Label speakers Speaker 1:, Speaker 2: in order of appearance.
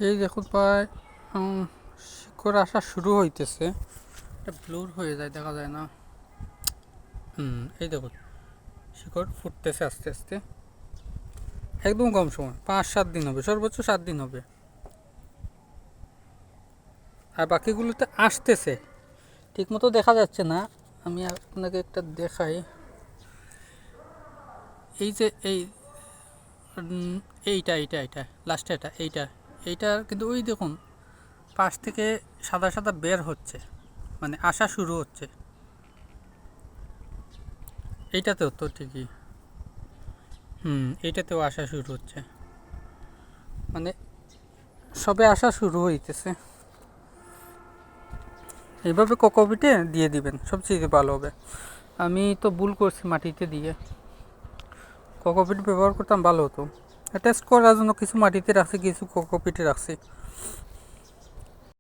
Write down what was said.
Speaker 1: এই দেখুন প্রায় শিকড় আসা শুরু হইতেছে, এটা ব্লুর হয়ে যায়, দেখা যায় না। এই দেখুন শিকড় ফুটতেছে আস্তে আস্তে, একদম কম সময়, 5-7 দিন হবে, সর্বোচ্চ 7 দিন হবে। আর বাকিগুলোতে আসতেছে, ঠিক মতো দেখা যাচ্ছে না। আমি আপনাকে একটা দেখাই, এই যে এইটা এইটা এইটা লাস্টে এইটা কিন্তু ওই দেখুন পাশ থেকে সাদা সাদা বের হচ্ছে, মানে আসা শুরু হচ্ছে। এইটাতেও তো ঠিকই, এইটাতেও আসা শুরু হচ্ছে, মানে সবে আসা শুরু হইতেছে। এইভাবে কোকোপিটে দিয়ে দিবেন, সবচেয়ে ভালো হবে। আমি তো ভুল করছি মাটিতে দিয়ে, কোকোপিট ব্যবহার করতাম ভালো হতো। টেস্ট করার জন্য কিছু মাটিতে রাখছি, কিছু কোকোপিটে রাখছি।